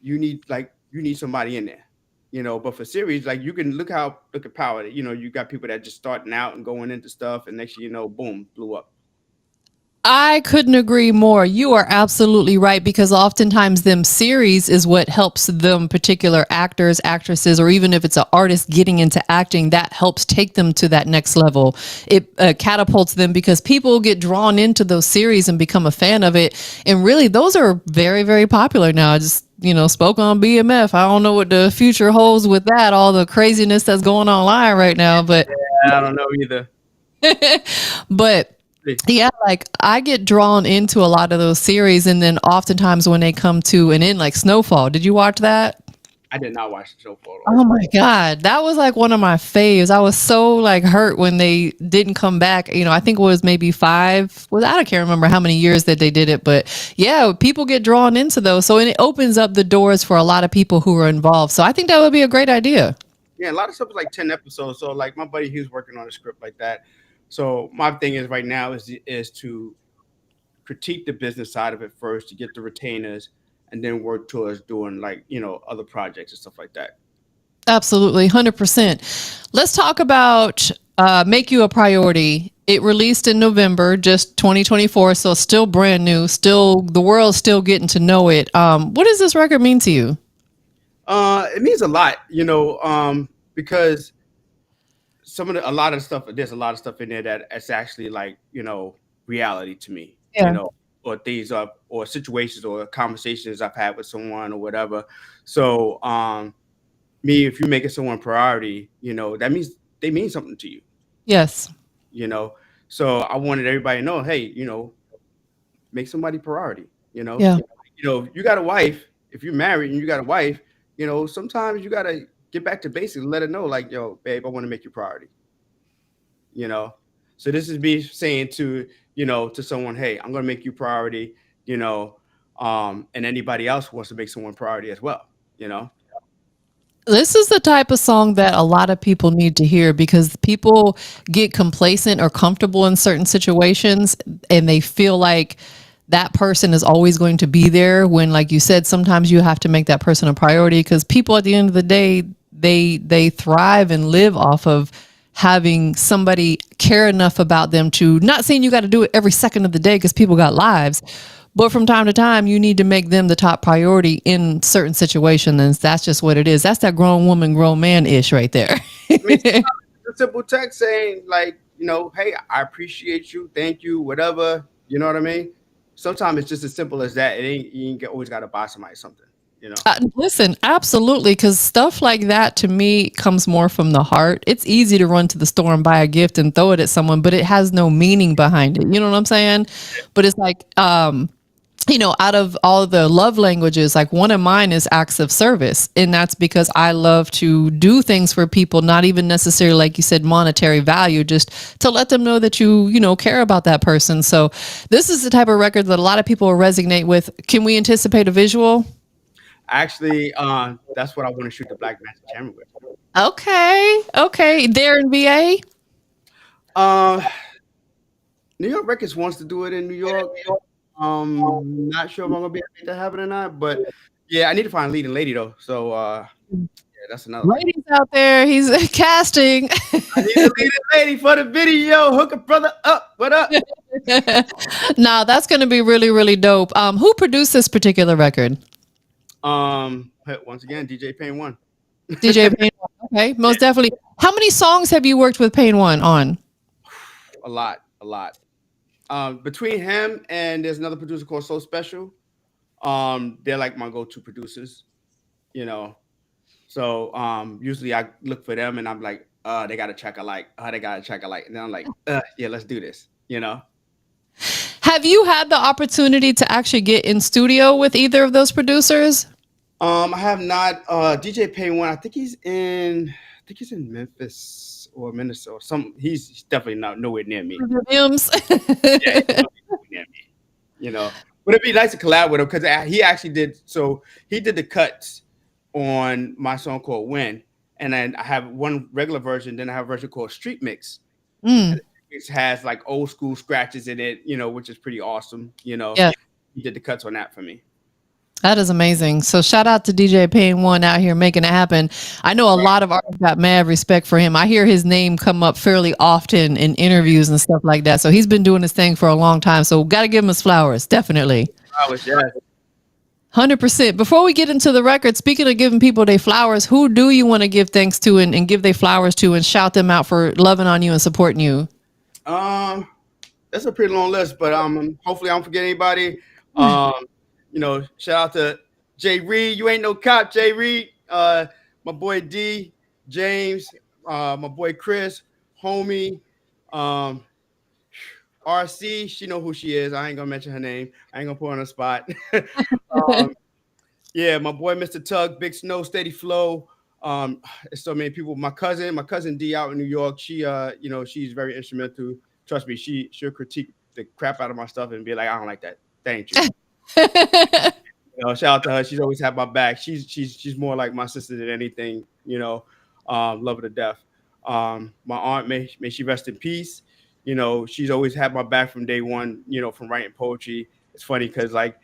you need somebody in there, But for series, like you can look at Power. You got people that just starting out and going into stuff, and next thing you know, boom, blew up. I couldn't agree more. You are absolutely right, because oftentimes them series is what helps them particular actors, actresses, or even if it's an artist getting into acting, that helps take them to that next level. It catapults them because people get drawn into those series and become a fan of it. And really, those are very, very popular now. I just spoke on BMF. I don't know what the future holds with that, all the craziness that's going online right now, but I don't know either. But yeah, like I get drawn into a lot of those series, and then oftentimes when they come to an end, like Snowfall. Did you watch that? I did not watch Snowfall. Oh my God. That was like one of my faves. I was so like hurt when they didn't come back. I think it was maybe 5. Well, I can't remember how many years that they did it, but yeah, people get drawn into those. So it opens up the doors for a lot of people who are involved. So I think that would be a great idea. Yeah, a lot of stuff is like 10 episodes. So like my buddy, he was working on a script like that. So my thing is right now is to critique the business side of it first, to get the retainers, and then work towards doing like, other projects and stuff like that. Absolutely. 100%. Let's talk about Make You a Priority. It released in November, just 2024. So still brand new, still the world's still getting to know it. What does this record mean to you? It means a lot, because a lot of stuff. There's a lot of stuff in there that it's actually like reality to me, Yeah. or things or situations or conversations I've had with someone or whatever. So, me, if you're making someone priority, that means they mean something to you, Yes. you know. So I wanted everybody to know, hey, make somebody priority, you know. Yeah. You got a wife, if you're married and you got a wife, sometimes you gotta get back to basics and let her know, like, yo, babe, I want to make you priority, you know. So this is me saying to someone, hey, I'm gonna make you priority, and anybody else wants to make someone priority as well, you know. This is the type of song that a lot of people need to hear because people get complacent or comfortable in certain situations and they feel like that person is always going to be there when, like you said, sometimes you have to make that person a priority because people at the end of the day, they thrive and live off of having somebody care enough about them to, not saying you got to do it every second of the day because people got lives, but from time to time, you need to make them the top priority in certain situations. And that's just what it is. That's that grown woman, grown man ish right there. I mean, sometimes it's a simple text saying, like, hey, I appreciate you, thank you, whatever. You know what I mean? Sometimes it's just as simple as that. It ain't you ain't always got to buy somebody something. You know. Listen, absolutely, because stuff like that to me comes more from the heart. It's easy to run to the store and buy a gift and throw it at someone, but it has no meaning behind it. You know what I'm saying? But it's like, out of all the love languages, like one of mine is acts of service. And that's because I love to do things for people, not even necessarily, like you said, monetary value, just to let them know that care about that person. So this is the type of record that a lot of people will resonate with. Can we anticipate a visual? Actually, that's what I want to shoot the Black Magic Camera with. Okay. Okay. There in VA? Uh, New York Records wants to do it in New York. Not sure if I'm gonna be able to make that happen or not, but yeah, I need to find a leading lady though. So yeah, that's another thing. Ladies out there, he's casting. I need a leading lady for the video. Hook a brother up. What up? Nah, that's going to be really, really dope. Who produced this particular record? Once again, DJ Pain One. DJ Pain One. Okay, most definitely. How many songs have you worked with Pain One on? A lot, a lot. Between him and there's another producer called So Special. They're like my go-to producers, you know. So usually I look for them and I'm like, they got a track I like. They got a track I like. And then I'm like, yeah, let's do this, you know. Have you had the opportunity to actually get in studio with either of those producers? I have not. DJ Pain One. I think he's in Memphis or Minnesota. He's definitely not nowhere near me. Mims? Yeah, he's nowhere near me. You know, but it'd be nice to collab with him because he actually did. So he did the cuts on my song called "When," and then I have one regular version. Then I have a version called "Street Mix." Mm, It has like old school scratches in it, which is pretty awesome. yeah. He did the cuts on that for me. That is amazing. So shout out to DJ Pain One out here making it happen. I know a lot of artists got mad respect for him. I hear his name come up fairly often in interviews and stuff like that. So he's been doing his thing for a long time. So got to give him his flowers, definitely. Yeah. 100%. Before we get into the record, speaking of giving people their flowers, who do you want to give thanks to and give their flowers to and shout them out for loving on you and supporting you? That's a pretty long list, but hopefully I don't forget anybody. Shout out to Jay Reed. You ain't no cop, Jay Reed. My boy D, James, my boy Chris, homie, RC. She know who she is. I ain't gonna mention her name. I ain't gonna put her on the spot. Yeah, my boy Mr. Tug, Big Snow, Steady Flow. So many people. My cousin D out in New York. She she's very instrumental. Trust me, she'll critique the crap out of my stuff and be like, I don't like that. Thank you. Shout out to her. She's always had my back. She's more like my sister than anything. Love her to death. My aunt, may she rest in peace. She's always had my back from day one. From writing poetry. It's funny because like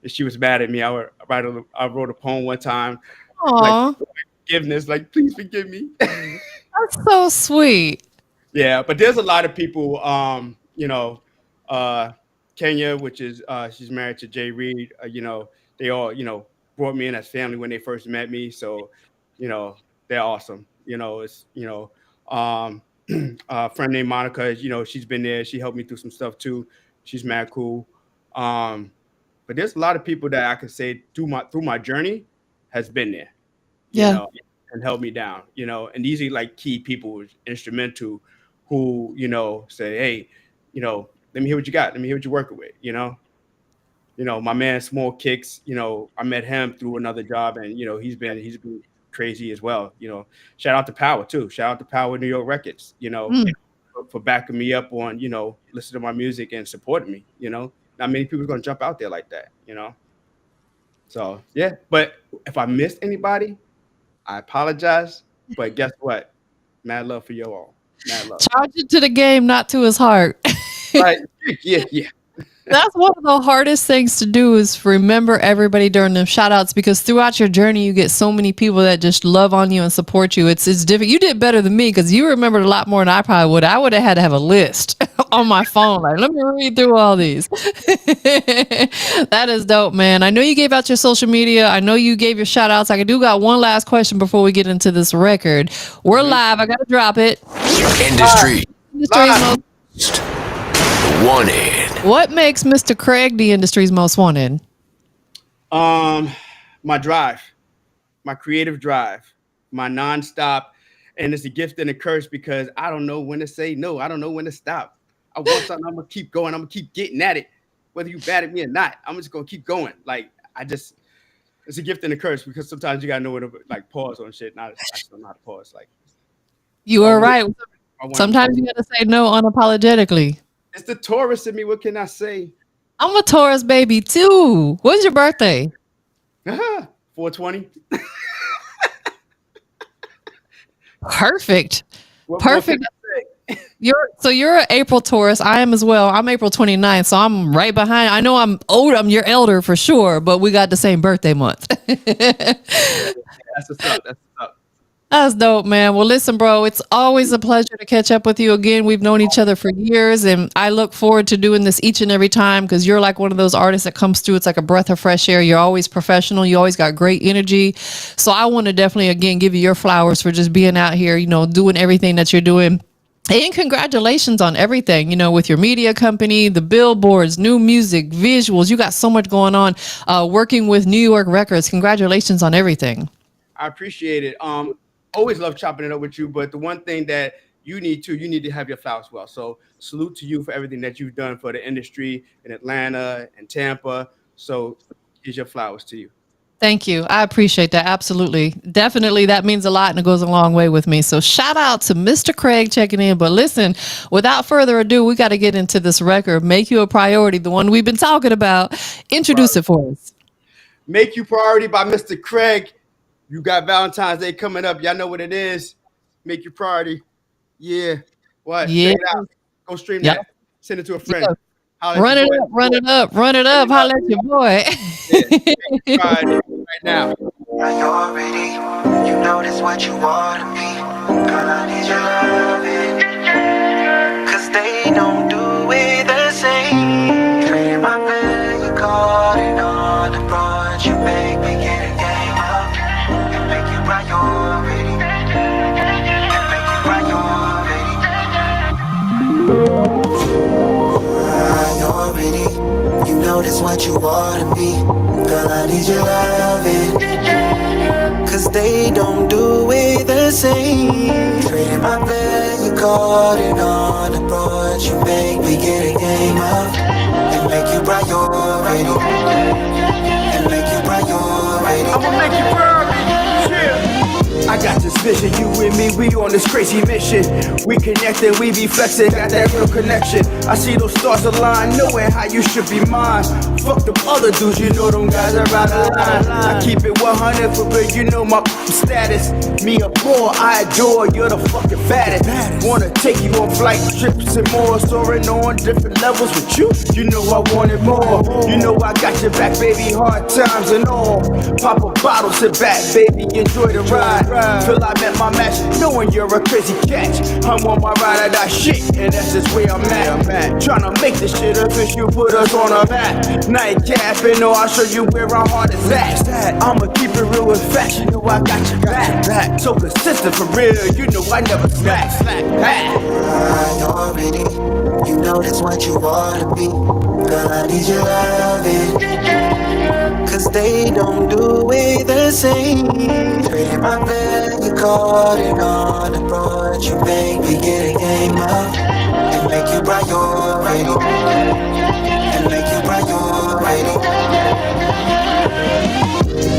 she was mad at me. I wrote a poem one time, Aw, like forgiveness, like please forgive me. that's so sweet. Yeah, but there's a lot of people. Uh, Kenya, which is she's married to Jay Reed. They all brought me in as family when they first met me. So, they're awesome. It's a friend named Monica. She's been there. She helped me through some stuff too. She's mad cool. Um, but there's a lot of people that I could say through my journey has been there, you Yeah. know, and held me down, and these are like key people, instrumental, who, say, hey, let me hear what you got. Let me hear what you're working with, my man Small Kicks, I met him through another job, and he's been crazy as well. Shout out to Power too. Shout out to Power New York Records, Mm. for backing me up on, listening to my music and supporting me, Not many people are gonna jump out there like that. So yeah. But if I missed anybody, I apologize. But guess what? Mad love for you all. Mad love. Charge it to the game, not to his heart. Right. Yeah. That's one of the hardest things to do is remember everybody during them shout outs, because throughout your journey you get so many people that just love on you and support you. It's different. You did better than me because you remembered a lot more than I probably would. I would have had to have a list on my phone. Like, let me read through all these. That is dope, man. I know you gave out your social media. I know you gave your shout outs. I do got one last question before we get into this record. We're live. I got to drop it. Industry's Industry's most wanted. What makes Mr. Craig the industry's most wanted? My drive, my creative drive, my nonstop, and it's a gift and a curse because I don't know when to say no. I don't know when to stop. I want something. I'm gonna keep going. I'm gonna keep getting at it, whether you bad at me or not. I'm just gonna keep going. Like it's a gift and a curse because sometimes you gotta know where to like pause on shit. I still know how to pause. Like You are right. I Sometimes you got to say no unapologetically. It's the Taurus in me. What can I say? I'm a Taurus baby too. When's your birthday? 420. Perfect. What Perfect. can I say? You're an April Taurus. I am as well. I'm April 29th, so I'm right behind. I know I'm old. I'm your elder for sure, but we got the same birthday month. That's what's up. That's dope, man. Well, listen, bro, it's always a pleasure to catch up with you again. We've known each other for years, and I look forward to doing this each and every time because you're like one of those artists that comes through. It's like a breath of fresh air. You're always professional. You always got great energy. So I want to definitely, again, give you your flowers for just being out here, doing everything that you're doing. And congratulations on everything, with your media company, the billboards, new music, visuals. You got so much going on, working with New York Records. Congratulations on everything. I appreciate it. Always love chopping it up with you, but the one thing that you need to have your flowers well. So salute to you for everything that you've done for the industry in Atlanta and Tampa. So here's your flowers to you. Thank you. I appreciate that. Absolutely. Definitely. That means a lot and it goes a long way with me. So shout out to Mr. Craig checking in. But listen, without further ado, we got to get into this record. Make You a Priority, the one we've been talking about. Introduce it for us. Make You Priority by Mr. Craig. You got Valentine's Day coming up. Y'all know what it is. Make Your Priority. Yeah. What? Yeah. Check it out. Go stream that. Send it to a friend. Yeah. Run it up. Holla at your boy. Yeah. Right now. Priority, you know this what you want to be. Girl, I need your loving. Cause they don't do it the same. Treating my value card and all the broad you make me get a game up. And make you priority. And make you priority. Priority, you know this what you want to be. Girl, I need your loving. Cause they don't do it the same. Treating my value card and all the broad you make me get a game up. And make you priority. And make you priority. I'ma make you priority. Yeah. I got this vision, you and me, we on this crazy mission. We connected, we be flexing, got that real connection. I see those stars align, knowing how you should be mine. Fuck them other dudes, you know them guys are out of line. I keep it 100 for real, you know my status. Me a boy, I adore, you're the fucking fattest. Wanna take you on flight trips and more, soaring on different levels with you. You know I want it more. You know I got your back, baby, hard times and all. Pop a bottle, sit back, baby, enjoy the ride. Feel till I met my match. Knowing you're a crazy catch. I'm on my ride or die shit, and that's just where I'm at. Tryna make this shit official, put us on a map. Nightcap, and I'll show you where our heart is at. I'ma keep it real with facts, you know I got your back. So consistent for real, you know I never slack. Priority, you know that's what you ought to be. Girl, I need your loving. Cause they don't do it the same. Trading my value card and on the board. You make me get a game up and make you priority. And make you priority.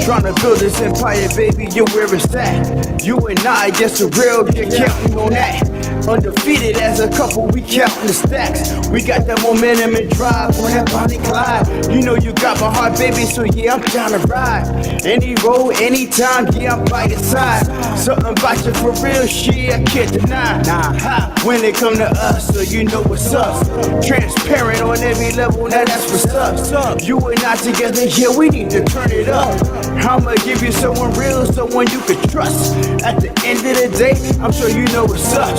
Tryna build this empire, baby, you where it's at. You and I, just a real, you're counting on that. Undefeated as a couple, we counting the stacks. We got that momentum and drive on that Bonnie Clyde. You know you got my heart, baby, so yeah, I'm down to ride. Any road, anytime, yeah, I'm by your side. Something about you for real, shit, I can't deny. When it come to us, so you know what's up. Transparent on every level, now that's what's up. You and I together, yeah, we need to turn it up. I'ma give you someone real, someone you can trust. At the end of the day, I'm sure you know what's up.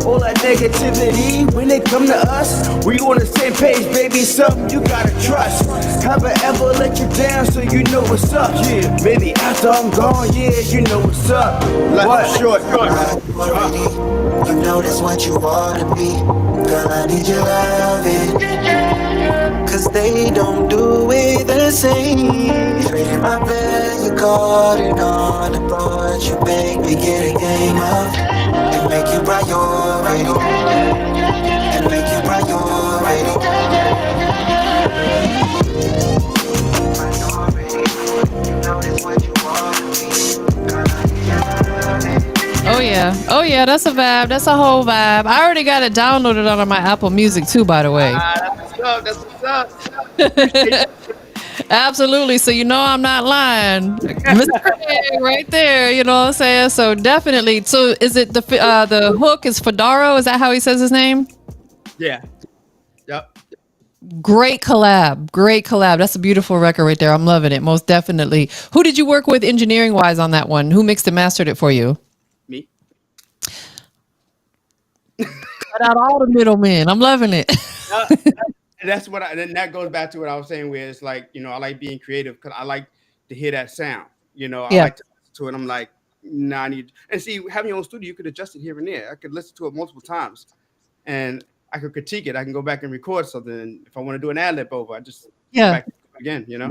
All that negativity, when they come to us, we on the same page, baby, something you gotta trust. Have I ever let you down, so you know what's up? Yeah, maybe after I'm gone, yeah, you know what's up. Like short. You know that's what you ought to be. Girl, I need your loving. Cause they don't do it the same. Trading my value card and on the board. You make me get a game up and make you priority. And make you priority. You know that's what you ought to be. Girl, I need your loving. Oh yeah, that's a vibe. That's a whole vibe. I already got it downloaded on my Apple Music too, by the way. That's what's up. Absolutely. So you know I'm not lying. Mr. Craig right there, you know what I'm saying? So definitely. So is it the hook is Fedaro? Is that how he says his name? Yeah. Yep. Great collab. That's a beautiful record right there. I'm loving it. Most definitely. Who did you work with engineering wise on that one? Who mixed and mastered it for you? Me. Cut out all the middlemen. I'm loving it. That's what and that goes back to what I was saying, where it's like, you know, I like being creative because I like to hear that sound. You know, I like to listen to it. I'm like, nah, I need, and see, having your own studio, you could adjust it here and there. I could listen to it multiple times and I could critique it. I can go back and record something. And if I want to do an ad lib over, I just go back again, you know?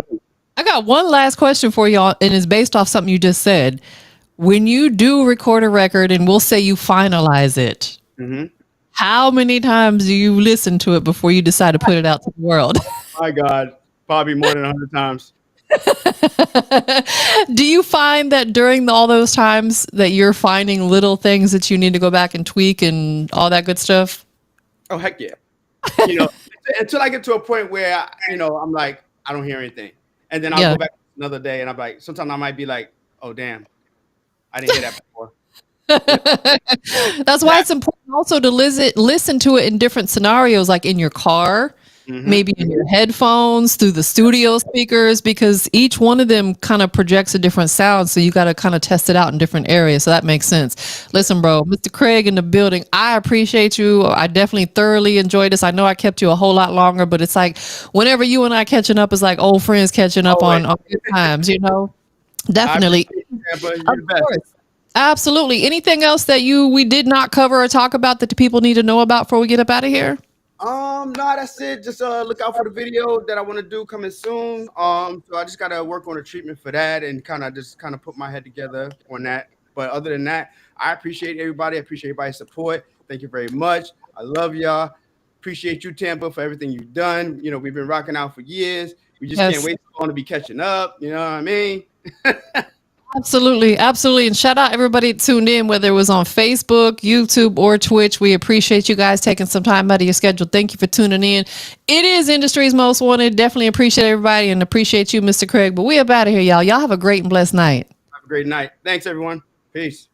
I got one last question for y'all, and it's based off something you just said. When you do record a record and we'll say you finalize it, how many times do you listen to it before you decide to put it out to the world? My God, probably more than 100 times. Do you find that during all those times that you're finding little things that you need to go back and tweak and all that good stuff? Oh, heck yeah. You know, until I get to a point where, you know, I'm like, I don't hear anything. And then I'll go back another day and I'm like, sometimes I might be like, oh, damn, I didn't hear that before. That's why it's important also to listen to it in different scenarios, like in your car, maybe in your headphones, through the studio speakers, because each one of them kind of projects a different sound. So you got to kind of test it out in different areas. So that makes sense. Listen, bro, Mr. Craig in the building. I appreciate you. I definitely thoroughly enjoyed this. I know I kept you a whole lot longer, but it's like whenever you and I catching up is like old friends catching up on good times, you know? Definitely. Of course. Absolutely. Anything else that we did not cover or talk about that the people need to know about before we get up out of here? No, that's it. Just look out for the video that I want to do coming soon. So I just gotta work on a treatment for that and kind of put my head together on that. But other than that, I appreciate everybody. I appreciate everybody's support. Thank you very much. I love y'all. Appreciate you, Tampa, for everything you've done. You know, we've been rocking out for years. We just can't wait so long to be catching up. You know what I mean? Absolutely. And shout out everybody that tuned in, whether it was on Facebook, YouTube, or Twitch. We appreciate you guys taking some time out of your schedule. Thank you for tuning in. It is Industry's Most Wanted. Definitely appreciate everybody and appreciate you, Mr. Craig. But we up out of here, y'all. Y'all have a great and blessed night. Have a great night. Thanks, everyone. Peace.